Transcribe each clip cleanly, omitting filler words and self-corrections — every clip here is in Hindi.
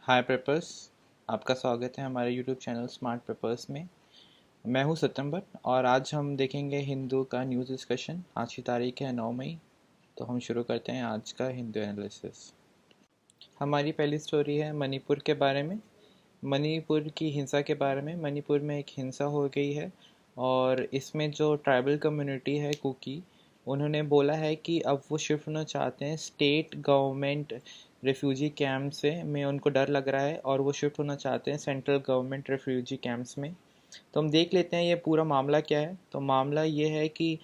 हाय पेपर्स। आपका स्वागत है हमारे यूट्यूब चैनल स्मार्ट पेपर्स में। मैं हूं सितंबर और आज हम देखेंगे हिंदू का न्यूज़ डिस्कशन। आज की तारीख है 9 मई। तो हम शुरू करते हैं आज का हिंदू एनालिसिस। हमारी पहली स्टोरी है मणिपुर के बारे में। मणिपुर की हिंसा के बारे में। मणिपुर में एक हिंसा हो गई है और इसमें जो ट्राइबल कम्युनिटी है कुकी, उन्होंने बोला है कि अब वो शिफ्ट होना चाहते हैं स्टेट गवर्नमेंट रेफ्यूजी कैंप से। में उनको डर लग रहा है और वो शिफ्ट होना चाहते हैं सेंट्रल गवर्नमेंट रेफ्यूजी कैंप्स में। तो हम देख लेते हैं ये पूरा मामला क्या है। तो मामला ये है कि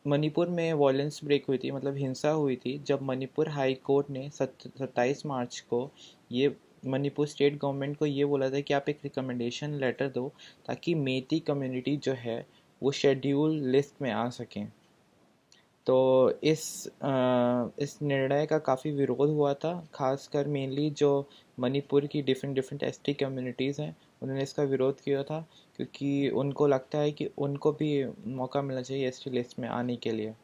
मणिपुर में वॉयलेंस ब्रेक हुई थी, मतलब हिंसा हुई थी, जब मणिपुर हाई कोर्ट ने 27 मार्च को ये मणिपुर स्टेट गवर्नमेंट को ये बोला था कि आप एक रिकमेंडेशन लेटर दो ताकि मेती कम्युनिटी जो है वो शेड्यूल लिस्ट में आ सकें। तो इस निर्णय का काफ़ी विरोध हुआ था, खासकर मेनली जो मणिपुर की डिफरेंट डिफरेंट एसटी कम्युनिटीज़ हैं उन्होंने इसका विरोध किया था, क्योंकि उनको लगता है कि उनको भी मौका मिलना चाहिए एसटी लिस्ट में आने के लिए।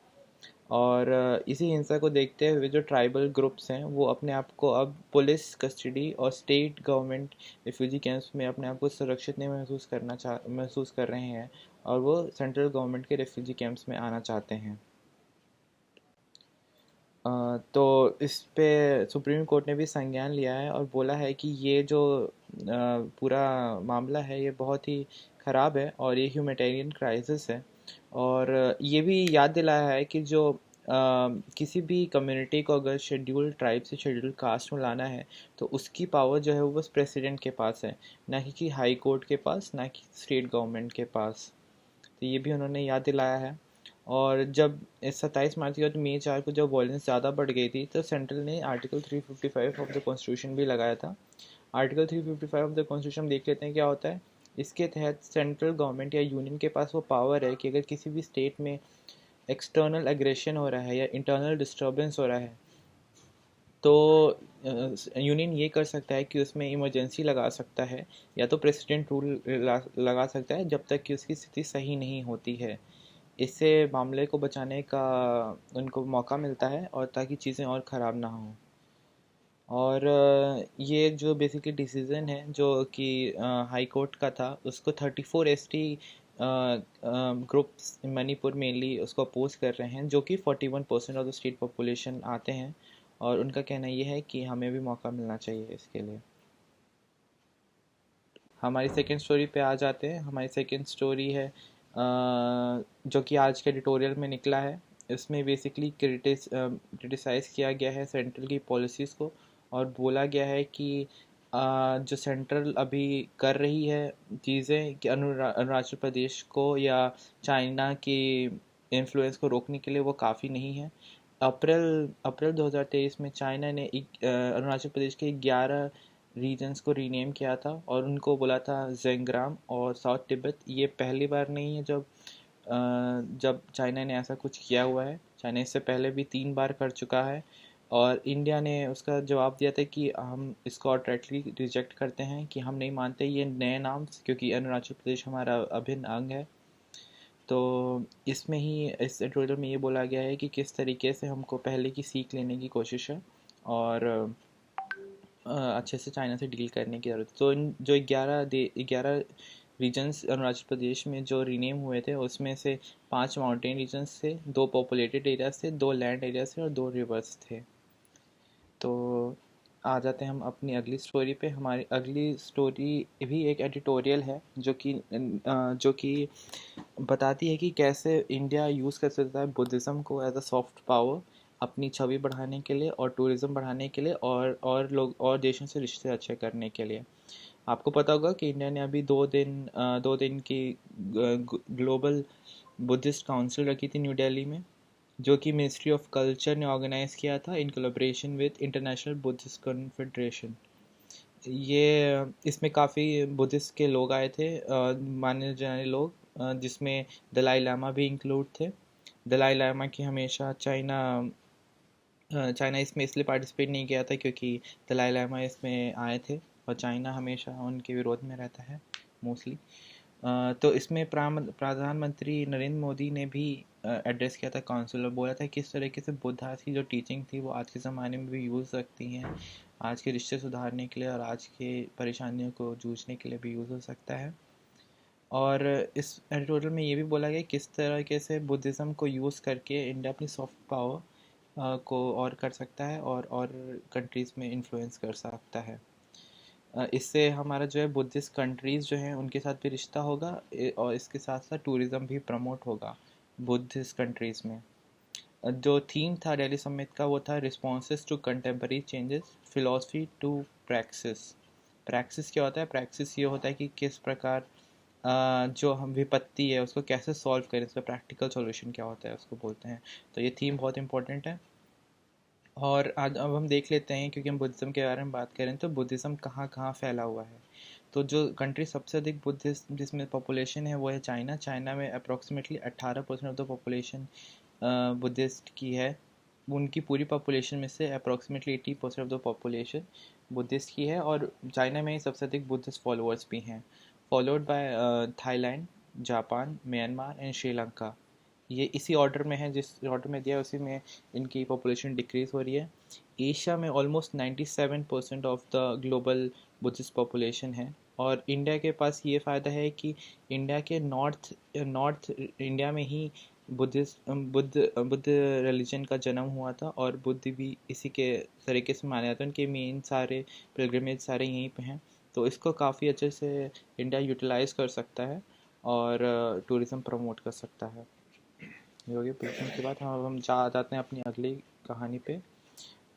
और इसी हिंसा को देखते हुए जो ट्राइबल ग्रुप्स हैं वो अपने आप को अब पुलिस कस्टडी और स्टेट गवर्नमेंट रिफ्यूजी कैंप्स में अपने आप को सुरक्षित नहीं महसूस कर रहे हैं और वो सेंट्रल गवर्नमेंट के रिफ्यूजी कैंप्स में आना चाहते हैं। तो इस पे सुप्रीम कोर्ट ने भी संज्ञान लिया है और बोला है कि ये जो पूरा मामला है ये बहुत ही ख़राब है और ये ह्यूमैनिटेरियन क्राइसिस है। और ये भी याद दिलाया है कि जो किसी भी कम्युनिटी को अगर शेड्यूल ट्राइब से शेड्यूल कास्ट में लाना है तो उसकी पावर जो है वो बस प्रेसिडेंट के पास है, ना कि हाई कोर्ट के पास, ना कि स्टेट गवर्नमेंट के पास। तो ये भी उन्होंने याद दिलाया है। और जब इस 27 मार्च के बाद मई 4 को जब वॉयलेंस ज़्यादा बढ़ गई थी तो सेंट्रल ने आर्टिकल 355 ऑफ द कॉन्स्टिट्यूशन भी लगाया था। आर्टिकल 355 ऑफ द कॉन्स्टिट्यूशन देख लेते हैं क्या होता है। इसके तहत सेंट्रल गवर्नमेंट या यूनियन के पास वो पावर है कि अगर किसी भी स्टेट में एक्सटर्नल एग्रेशन हो रहा है या इंटरनल डिस्टर्बेंस हो रहा है तो यूनियन ये कर सकता है कि उसमें इमरजेंसी लगा सकता है या तो प्रेसिडेंट रूल लगा सकता है जब तक कि उसकी स्थिति सही नहीं होती है। इससे मामले को बचाने का उनको मौका मिलता है और ताकि चीज़ें और ख़राब ना हों। और ये जो बेसिकली डिसीज़न है जो कि हाई कोर्ट का था उसको 34 एसटी ग्रुप्स मणिपुर मेनली उसको अपोज कर रहे हैं, जो कि 41% ऑफ द स्टेट पॉपुलेशन आते हैं। और उनका कहना ये है कि हमें भी मौका मिलना चाहिए इसके लिए। हमारी सेकेंड स्टोरी पे आ जाते हैं। हमारी सेकेंड स्टोरी है जो कि आज के एडिटोरियल में निकला है। इसमें बेसिकली क्रिटिसाइज़ किया गया है सेंट्रल की पॉलिसीज़ को और बोला गया है कि जो सेंट्रल अभी कर रही है चीज़ें कि अरुणाचल प्रदेश को या चाइना की इन्फ्लुएंस को रोकने के लिए वो काफ़ी नहीं है। अप्रैल अप्रैल 2023 में चाइना ने अरुणाचल प्रदेश के 11 रीजन्स को रीनेम किया था और उनको बोला था जेंग्राम और साउथ तिब्बत। ये पहली बार नहीं है जब चाइना ने ऐसा कुछ किया हुआ है। चाइना इससे पहले भी 3 बार कर चुका है और इंडिया ने उसका जवाब दिया था कि हम इसको आउटराइटली रिजेक्ट करते हैं, कि हम नहीं मानते ये नए नाम, क्योंकि अरुणाचल प्रदेश हमारा अभिन्न अंग है। तो इसमें ही इस ट्यूटोरियल में ये बोला गया है कि किस तरीके से हमको पहले की सीख लेने की कोशिश है और अच्छे से चाइना से डील करने की ज़रूरत। तो इन जो 11 रीजन्स अरुणाचल प्रदेश में जो रीनेम हुए थे उसमें से 5 माउंटेन रीजन्स थे, 2 पॉपुलेटेड एरियाज थे, 2 लैंड एरियाज थे और 2 रिवर्स थे। तो आ जाते हैं हम अपनी अगली स्टोरी पे। हमारी अगली स्टोरी भी एक एडिटोरियल है जो कि बताती है कि कैसे इंडिया यूज़ कर सकता है बुद्धिज़्म को एज अ सॉफ्ट पावर अपनी छवि बढ़ाने के लिए और टूरिज़्म बढ़ाने के लिए और लोग और देशों से रिश्ते अच्छे करने के लिए। आपको पता होगा कि इंडिया ने अभी 2 दिन की ग्लोबल बुद्धिस्ट काउंसिल रखी थी न्यू दिल्ली में, जो कि मिनिस्ट्री ऑफ कल्चर ने ऑर्गेनाइज़ किया था in collaboration with international Buddhist confederation. ये इसमें काफ़ी बुद्धिस्ट के लोग आए थे, माने जाने लोग, जिसमें दलाई लामा भी इंक्लूड थे। दलाई लामा की हमेशा चाइना इसमें इसलिए पार्टिसिपेट नहीं किया था क्योंकि दलाई लामा इसमें आए थे और चाइना हमेशा उनके विरोध में रहता है मोस्टली। तो इसमें प्रधानमंत्री नरेंद्र मोदी ने भी एड्रेस किया था काउंसिल और बोला था किस तरीके से बुद्धा की जो टीचिंग थी वो आज के ज़माने में भी यूज़ रखती हैं आज के रिश्ते सुधारने के लिए और आज की परेशानियों को जूझने के लिए भी यूज़ हो सकता है। और इस एडिटोरियल में ये भी बोला गया किस तरीके से बुद्धिज़्म को यूज़ करके इंडिया अपनी सॉफ्ट पावर को और कर सकता है और कंट्रीज़ में इन्फ्लुएंस कर सकता है। इससे हमारा जो है बुद्धिस्ट कंट्रीज़ जो हैं उनके साथ भी रिश्ता होगा, और इसके साथ साथ टूरिज़्म भी प्रमोट होगा बुद्धिस्ट कंट्रीज़ में। जो थीम था दिल्ली समिट का वो था responses to contemporary changes, philosophy to praxis. Praxis क्या होता है? प्रैक्सिस ये होता है कि किस प्रकार जो हम विपत्ति है उसको कैसे सॉल्व करें, इसका प्रैक्टिकल सॉल्यूशन क्या होता है उसको बोलते हैं। तो ये थीम बहुत इंपॉर्टेंट है। और आज अब हम देख लेते हैं, क्योंकि हम बुद्धिज़्म के बारे में बात करें तो बुद्धिज़्म कहाँ कहाँ फैला हुआ है। तो जो कंट्री सबसे अधिक बुद्धिस्ट जिसमें पॉपुलेशन है वो है चाइना। चाइना में approximately 18% of the population Buddhist की है। उनकी पूरी पॉपुलेशन में से approximately 80% of the population Buddhist की है, और चाइना में ही सबसे अधिक बुद्धिस्ट फॉलोअर्स भी हैं, followed by Thailand, Japan, Myanmar and Sri Lanka. ये इसी ऑर्डर में है, जिस ऑर्डर में दिया उसी में इनकी पॉपुलेशन डिक्रीज़ हो रही है। एशिया में almost 97% of the global Buddhist population है। और इंडिया के पास ये फ़ायदा है कि इंडिया के नॉर्थ नॉर्थ इंडिया में ही बुद्ध रिलीजन का जन्म हुआ था, और बुद्ध भी इसी के तरीके से माने जाते हैं। उनके मेन सारे पिलग्रिमेज सारे यहीं पे हैं। तो इसको काफ़ी अच्छे से इंडिया यूटिलाइज़ कर सकता है और टूरिज़्म प्रमोट कर सकता है। ये हो गई पिलग्रिम की बात। हम जा जाते हैं अपनी अगली कहानी पे।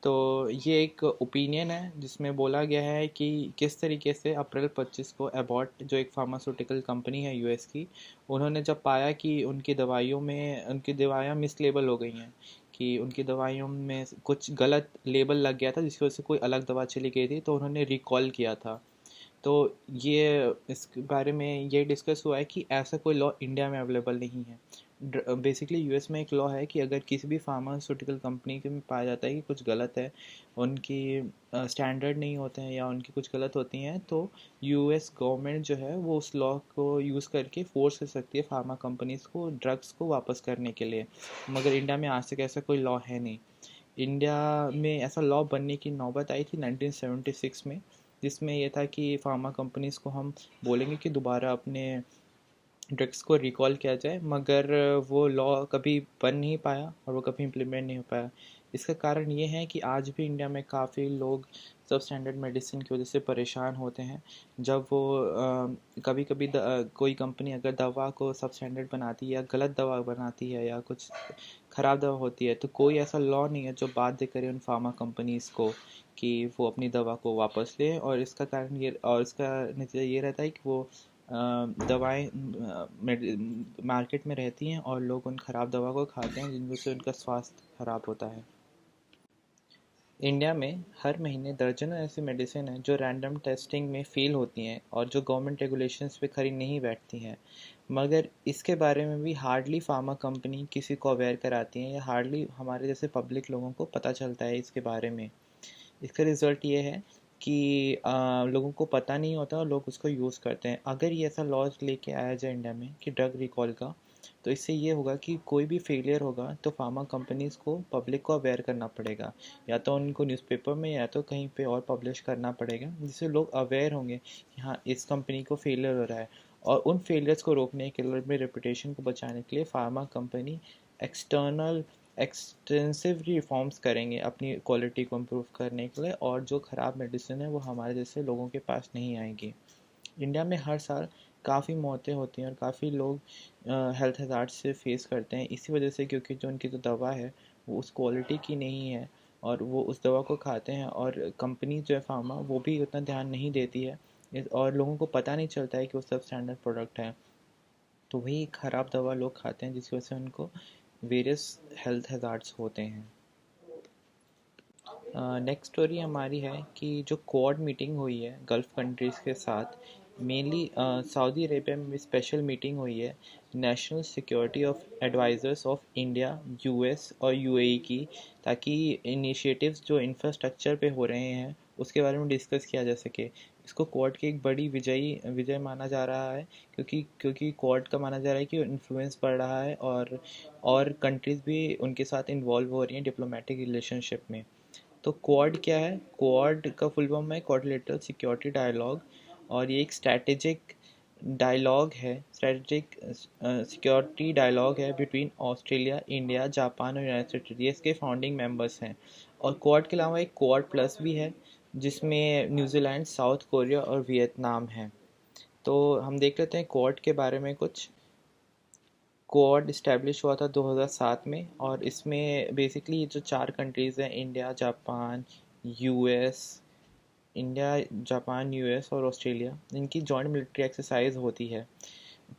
तो ये एक ओपिनियन है जिसमें बोला गया है कि किस तरीके से अप्रैल 25 को एबॉट, जो एक फार्मास्यूटिकल कंपनी है यूएस की, उन्होंने जब पाया कि उनकी दवाइयों में उनकी दवाइयाँ मिसलेबल हो गई हैं, कि उनकी दवाइयों में कुछ गलत लेबल लग गया था जिसकी वजह से कोई अलग दवा चली गई थी, तो उन्होंने रिकॉल किया था। तो ये इस बारे में ये डिस्कस हुआ है कि ऐसा कोई लॉ इंडिया में अवेलेबल नहीं है। बेसिकली यूएस में एक लॉ है कि अगर किसी भी फार्मास्यूटिकल कंपनी के में पाया जाता है कि कुछ गलत है, उनकी स्टैंडर्ड नहीं होते हैं या उनकी कुछ गलत होती हैं, तो यूएस गवर्नमेंट जो है वो उस लॉ को यूज़ करके फोर्स कर सकती है फार्मा कंपनीज को ड्रग्स को वापस करने के लिए। मगर इंडिया में आज तक ऐसा कोई लॉ है नहीं। इंडिया में ऐसा लॉ बनने की नौबत आई थी 1976 में, जिसमें यह था कि फार्मा कंपनीज़ को हम बोलेंगे कि दोबारा अपने ड्रग्स को रिकॉल किया जाए, मगर वो लॉ कभी बन नहीं पाया और वो कभी इम्प्लीमेंट नहीं हो पाया। इसका कारण ये है कि आज भी इंडिया में काफ़ी लोग सब स्टैंडर्ड मेडिसिन की वजह से परेशान होते हैं। जब वो कभी कभी कोई कंपनी अगर दवा को सब स्टैंडर्ड बनाती है या गलत दवा बनाती है या कुछ ख़राब दवा होती है, तो कोई ऐसा लॉ नहीं है जो बाध्य करे उन फार्मा कंपनीज़ को कि वो अपनी दवा को वापस लें। और इसका कारण ये और इसका नतीजा ये रहता है कि वो दवाएं मार्केट में रहती हैं और लोग उन ख़राब दवा को खाते हैं, जिन से उनका स्वास्थ्य ख़राब होता है। इंडिया में हर महीने दर्जनों ऐसी मेडिसिन हैं जो रैंडम टेस्टिंग में फ़ेल होती हैं और जो गवर्नमेंट रेगुलेशंस पे खरी नहीं बैठती हैं, मगर इसके बारे में भी हार्डली फार्मा कंपनी किसी को अवेयर कराती हैं या हार्डली हमारे जैसे पब्लिक लोगों को पता चलता है इसके बारे में। इसका रिज़ल्ट ये है कि लोगों को पता नहीं होता और लोग उसको यूज़ करते हैं। अगर ये ऐसा लॉज लेके आया जाए इंडिया में कि ड्रग रिकॉल का, तो इससे ये होगा कि कोई भी फेलियर होगा तो फार्मा कंपनीज़ को पब्लिक को अवेयर करना पड़ेगा, या तो उनको न्यूज़पेपर में या तो कहीं पे और पब्लिश करना पड़ेगा, जिससे लोग अवेयर होंगे कि हाँ इस कंपनी को फेलियर हो रहा है। और उन फेलियर्स को रोकने के लिए, अपनी रेपुटेशन को बचाने के लिए फार्मा कंपनी एक्सटेंसिव रिफॉर्म्स करेंगे अपनी क्वालिटी को इम्प्रूव करने के लिए, और जो ख़राब मेडिसिन है वो हमारे जैसे लोगों के पास नहीं आएगी। इंडिया में हर साल काफ़ी मौतें होती हैं और काफ़ी लोग हेल्थ हज़ार्ड से फेस करते हैं इसी वजह से, क्योंकि जो उनकी जो दवा है वो उस क्वालिटी की नहीं है और वो उस दवा को खाते हैं, और कंपनी जो है फार्मा वो भी उतना ध्यान नहीं देती है और लोगों को पता नहीं चलता है कि वो सब स्टैंडर्ड प्रोडक्ट है, तो वही ख़राब दवा लोग खाते हैं जिसकी वजह से उनको वेरियस हेल्थ हज़ार्ड्स होते हैं। नेक्स्ट स्टोरी हमारी है कि जो क्वाड मीटिंग हुई है गल्फ़ कंट्रीज़ के साथ, मेनली सऊदी अरेबिया में स्पेशल मीटिंग हुई है national security of advisers of India, US और यूएई की, ताकि इनिशिएटिव्स जो इंफ्रास्ट्रक्चर पे हो रहे हैं उसके बारे में डिस्कस किया जा सके। इसको क्वाड की एक बड़ी विजय माना जा रहा है, क्योंकि क्वाड का माना जा रहा है कि इन्फ्लुएंस बढ़ रहा है और कंट्रीज़ भी उनके साथ इन्वॉल्व हो रही हैं डिप्लोमेटिक रिलेशनशिप में। तो क्वाड क्या है? क्वाड का फुल फॉर्म है क्वाड्रिलेटरल सिक्योरिटी डायलॉग, और ये एक स्ट्रैटेजिक डायलॉग है, स्ट्रैटेजिक सिक्योरिटी डायलॉग है बिटवीन ऑस्ट्रेलिया, इंडिया, जापान और यूनाइटेड स्टेट्स। ये इसके फाउंडिंग मेंबर्स हैं। और क्वाड के अलावा एक क्वाड प्लस भी है, जिसमें न्यूजीलैंड, साउथ कोरिया और वियतनाम है। तो हम देख लेते हैं क्वाड के बारे में कुछ। क्वाड इस्टेब्लिश हुआ था 2007 में, और इसमें बेसिकली जो 4 कंट्रीज़ हैं, यूएस यूएस और ऑस्ट्रेलिया, इनकी जॉइंट मिलिट्री एक्सरसाइज होती है।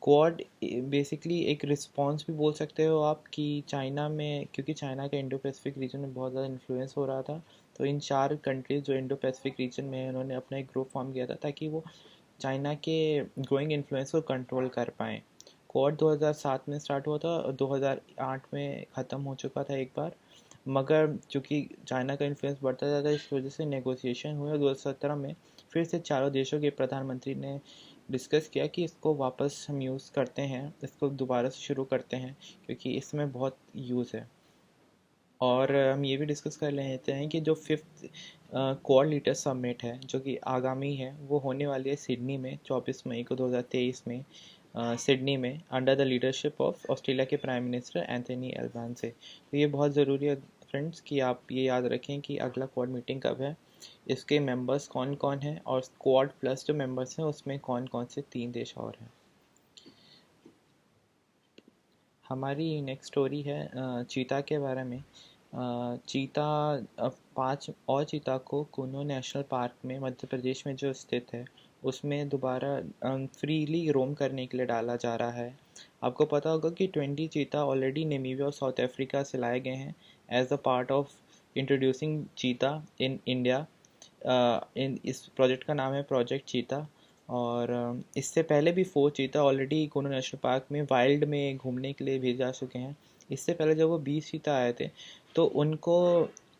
क्वाड बेसिकली एक रिस्पॉन्स भी बोल सकते हो आप कि चाइना में, क्योंकि चाइना का इंडो पैसिफिक रीजन में बहुत ज़्यादा इन्फ्लुएंस हो रहा था, तो इन 4 कंट्रीज जो इंडो पैसिफिक रीजन में है, उन्होंने अपना एक ग्रुप फॉर्म किया था ताकि वो चाइना के ग्रोइंग इन्फ्लुएंस को कंट्रोल कर पाएँ। क्वाड 2007 में स्टार्ट हुआ था और 2008 में ख़त्म हो चुका था एक बार, मगर चूँकि चाइना का इन्फ्लुएंस बढ़ता जाता है, इस वजह से नेगोशिएशन हुए। 2017 में फिर से चारों देशों के प्रधानमंत्री ने डिस्कस किया कि इसको वापस हम यूज़ करते हैं, इसको दोबारा से शुरू करते हैं, क्योंकि इसमें बहुत यूज़ है। और हम ये भी डिस्कस कर लेते हैं कि जो 5th क्वाड लीडर समिट है, जो कि आगामी है, वो होने वाली है सिडनी में 24 मई को 2023 में, सिडनी में, under the leadership of Australia के प्राइम मिनिस्टर एंथनी एल्बानसे। तो ये बहुत ज़रूरी है फ्रेंड्स कि आप ये याद रखें कि अगला क्वाड मीटिंग कब है, इसके मेंबर्स कौन कौन हैं, और क्वाड प्लस जो मेंबर्स हैं उसमें कौन कौन से 3 देश और हैं। हमारी नेक्स्ट स्टोरी है चीता के बारे में। चीता 5 और चीता को कूनो नेशनल पार्क में, मध्य प्रदेश में जो स्थित है, उसमें दोबारा फ्रीली रोम करने के लिए डाला जा रहा है। आपको पता होगा कि 20 चीता ऑलरेडी नामीबिया और साउथ अफ्रीका से लाए गए हैं as a part of introducing cheetah in India. इन इस प्रोजेक्ट का नाम है प्रोजेक्ट चीता। और इससे पहले भी 4 चीता ऑलरेडी कूनो नेशनल पार्क में वाइल्ड में घूमने के लिए भेजे जा चुके हैं। इससे पहले जब वो 20 चीता आए थे, तो उनको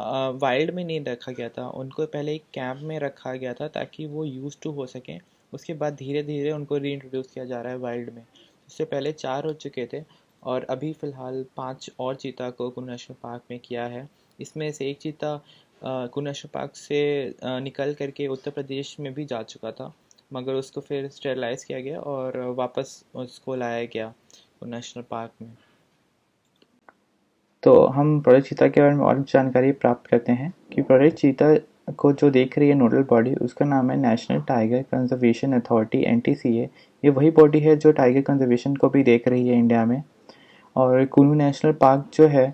वाइल्ड में नहीं रखा गया था, उनको पहले एक कैंप में रखा गया था ताकि वो यूज टू हो सकें। उसके बाद धीरे धीरे उनको री इंट्रोड्यूस किया जा रहा है वाइल्ड में। इससे पहले 4 हो चुके थे, और अभी फ़िलहाल 5 और चीता को कूनो नेशनल पार्क में किया है। इसमें से एक चीता कूनो नेशनल पार्क से निकल करके उत्तर प्रदेश में भी जा चुका था, मगर उसको फिर स्टेरलाइज़ किया गया और वापस उसको लाया गया नेशनल पार्क में। तो हम प्रोजेक्ट चीता के बारे में और जानकारी प्राप्त करते हैं कि प्रोजेक्ट चीता को जो देख रही है नोडल बॉडी, उसका नाम है national tiger conservation authority NTCA। ये वही बॉडी है जो टाइगर कंजर्वेशन को भी देख रही है इंडिया में। और कुल्लू नेशनल पार्क जो है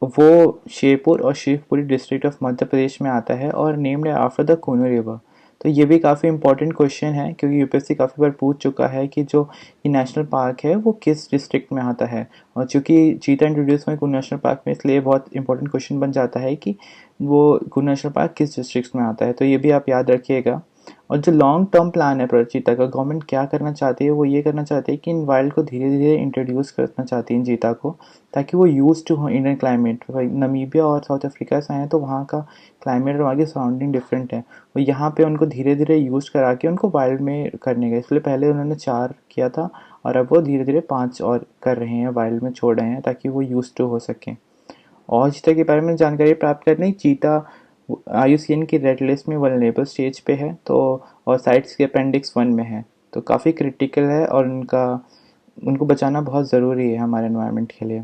वो शेरपुर और शिवपुरी डिस्ट्रिक्ट ऑफ मध्य प्रदेश में आता है और नेम्ड है आफ्टर द कूनू रिवर। तो ये भी काफ़ी इंपॉर्टेंट क्वेश्चन है, क्योंकि यूपीएससी काफ़ी बार पूछ चुका है कि जो ये नेशनल पार्क है वो किस डिस्ट्रिक्ट में आता है। और चूंकि चीता इंट्रोड्यूस हुए कूनू नेशनल पार्क में, इसलिए बहुत इंपॉर्टेंट क्वेश्चन बन जाता है कि वो कूनू नेशनल पार्क किस डिस्ट्रिक्ट में आता है। तो ये भी आप याद रखिएगा। और जो लॉन्ग टर्म प्लान है प्रोजेक्ट चीता का, गवर्नमेंट क्या करना चाहती है, वो ये करना चाहती है कि इन वाइल्ड को धीरे धीरे इंट्रोड्यूस करना चाहती है इन चीता को, ताकि वो यूज टू हो इंडियन क्लाइमेट। नमीबिया और साउथ अफ्रीका से आए तो वहाँ का क्लाइमेट और वहाँ की सराउंडिंग डिफरेंट है, वो यहाँ पे उनको धीरे धीरे यूज करा के उनको वाइल्ड में करने का। इसलिए पहले उन्होंने 4 किया था, और अब वो धीरे धीरे 5 और कर रहे हैं, वाइल्ड में छोड़ रहे हैं ताकि वो यूज टू हो सकें। और चीता के बारे में जानकारी प्राप्त करने, चीता IUCN की रेड लिस्ट में वल्नरेबल स्टेज पे है, तो और साइट्स के अपेंडिक्स 1 में है, तो काफ़ी क्रिटिकल है और उनको बचाना बहुत ज़रूरी है हमारे एनवायरनमेंट के लिए।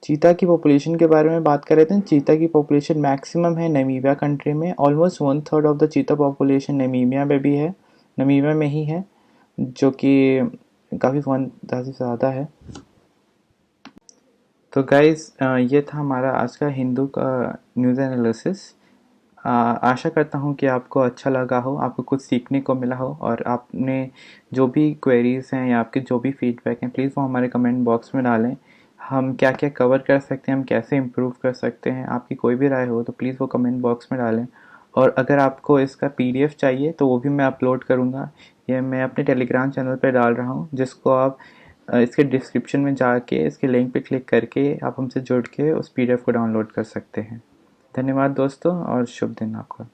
चीता की पॉपुलेशन के बारे में बात कर रहे थे। चीता की पॉपुलेशन मैक्सिमम है नमीबिया कंट्री में, ऑलमोस्ट 1/3 ऑफ द चीता पॉपुलेशन नमीबिया में भी है, नमीबिया में ही है, जो कि काफ़ी 1/10 से ज़्यादा है। तो गाइज़, ये था हमारा आज का हिंदू का न्यूज़ एनालिसिस। आशा करता हूँ कि आपको अच्छा लगा हो, आपको कुछ सीखने को मिला हो, और आपने जो भी क्वेरीज़ हैं या आपके जो भी फीडबैक हैं, प्लीज़ वो हमारे कमेंट बॉक्स में डालें। हम क्या क्या कवर कर सकते हैं, हम कैसे इम्प्रूव कर सकते हैं, आपकी कोई भी राय हो तो प्लीज़ वो कमेंट बॉक्स में डालें। और अगर आपको इसका PDF चाहिए तो वो भी मैं अपलोड करूँगा। ये मैं अपने टेलीग्राम चैनल पर डाल रहा हूँ, जिसको आप इसके डिस्क्रिप्शन में जाके इसके लिंक पे क्लिक करके आप हमसे जुड़ के उस PDF को डाउनलोड कर सकते हैं। धन्यवाद दोस्तों, और शुभ दिन आपका।